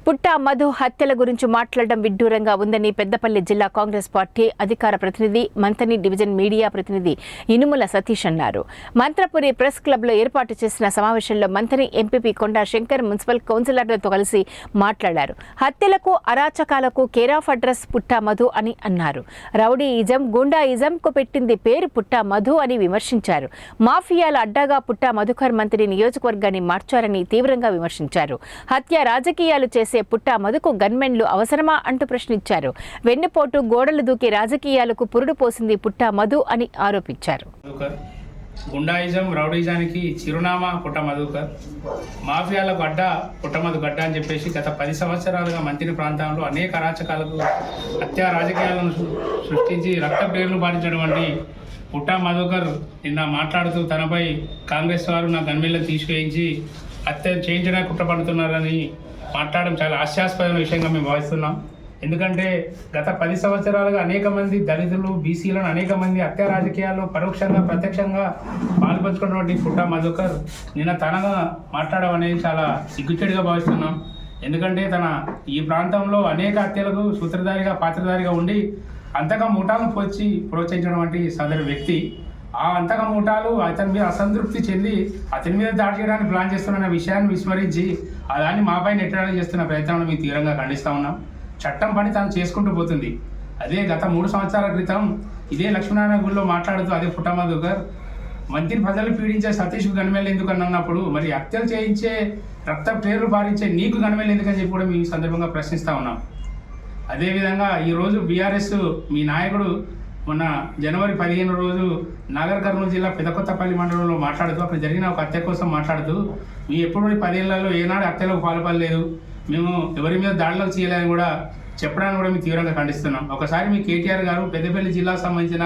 పుట్టా మధు హత్యల గురించి మాట్లాడడం విడ్డూరంగా ఉందని పెద్దపల్లి జిల్లా కాంగ్రెస్ పార్టీ అధికార ప్రతినిధి మంతని డివిజన్ మీడియా ప్రతినిధి ఇనుముల సతీష్ అన్నారు. మంత్రపురి ప్రెస్ క్లబ్లో ఏర్పాటు చేసిన సమావేశంలో మంతని ఎంపీపీ కొండా శంకర్ మున్సిపల్ కౌన్సిలర్లతో కలిసి మాట్లాడారు. హత్యలకు అరాచకాలకు కేర్ ఆఫ్ అడ్రస్ పుట్టా మధు అని అన్నారు. రౌడీయిజం గుండాయిజంకు పెట్టింది పేరు పుట్టా మధు అని విమర్శించారు. మాఫియాల అడ్డాగా పుట్టా మధుకర్ మంత్రి నియోజకవర్గాన్ని మార్చారని తీవ్రంగా విమర్శించారు. హత్య రాజకీయాలు చేసే పుట్టా మధుకు గన్మెన్లు అవసరమా అంటూ ప్రశ్నించారు. వెన్నుపోటు గోడలు దూకి రాజకీయాలకు పురుడు పోసింది పుట్టా మధు అని ఆరోపించారు. గుండాయిజం రౌడీజానికి చిరునామా పుట్ట మధుకర్, మాఫియాలకు అడ్డ పుట్టమధు గడ్డ అని చెప్పేసి గత 10 సంవత్సరాలుగా మంత్రి ప్రాంతంలో అనేక అరాచకాలకు హత్యా రాజకీయాలను సృష్టించి రక్త పేర్లు బాధించినటువంటి పుట్టా మధుకర్ నిన్న మాట్లాడుతూ తనపై కాంగ్రెస్ వారు నా గన్మెన్లను తీసుకువేయించి హత్య చేయించడానికి కుట్రపడుతున్నారని మాట్లాడడం చాలా హాస్యాస్పదమైన విషయంగా మేము భావిస్తున్నాం. ఎందుకంటే గత 10 సంవత్సరాలుగా అనేక మంది దళితులు బీసీలను అనేక మంది హత్య రాజకీయాల్లో పరోక్షంగా ప్రత్యక్షంగా పాల్పంచుకున్నటువంటి పుట్టా మధుకర్ నిన్న తనగా మాట్లాడడం అనేది చాలా సిగ్గుచేటుగా భావిస్తున్నాం. ఎందుకంటే తన ఈ ప్రాంతంలో అనేక హత్యలకు సూత్రధారిగా పాత్రధారిగా ఉండి అంతక ముఠాలను ప్రోత్సహించడం వంటి సదరు వ్యక్తి ఆ అంతక ముఠాలు అతని మీద అసంతృప్తి చెంది అతని మీద దాడి చేయడానికి ప్లాన్ చేస్తున్న విషయాన్ని విస్మరించి దాన్ని మాపై నెట్టడానికి చేస్తున్న ప్రయత్నాలను మేము తీవ్రంగా ఖండిస్తూ ఉన్నాం. చట్టం పని తాను చేసుకుంటూ పోతుంది. అదే గత 3 సంవత్సరాల క్రితం ఇదే లక్ష్మీనారాయణ గుడిలో మాట్లాడుతూ అదే పుట్టా మధుకర్ మంత్రి ప్రజలు పీడించే సతీష్ గన్మెన్లు ఎందుకు అన్నప్పుడు మరి హత్యలు చేయించే రక్త ప్రేరులు పారించే నీకు గన్మెన్లు ఎందుకని చెప్పి కూడా మేము ఈ సందర్భంగా ప్రశ్నిస్తూ ఉన్నాం. అదేవిధంగా ఈరోజు బీఆర్ఎస్ మీ నాయకుడు మొన్న జనవరి 15 రోజు నాగర్ కర్నూలు జిల్లా పెదకొత్తపల్లి మండలంలో మాట్లాడుతూ అప్పుడు జరిగిన ఒక హత్య కోసం మాట్లాడుతూ మీ ఎప్పుడు 10 ఏళ్లలో ఏనాడు హత్యలకు పాల్పడలేదు, మేము ఎవరి మీద దాడులకు చేయలేదని కూడా చెప్పడానికి కూడా మేము తీవ్రంగా ఖండిస్తున్నాం. ఒకసారి మీ కేటీఆర్ గారు పెద్దపల్లి జిల్లాకు సంబంధించిన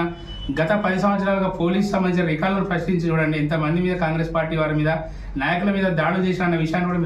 గత 10 సంవత్సరాలుగా పోలీసు సంబంధించిన రికార్డులను ప్రశ్నించి చూడండి, ఎంతమంది మీద కాంగ్రెస్ పార్టీ వారి మీద నాయకుల మీద దాడులు చేసిన అన్న విషయాన్ని కూడా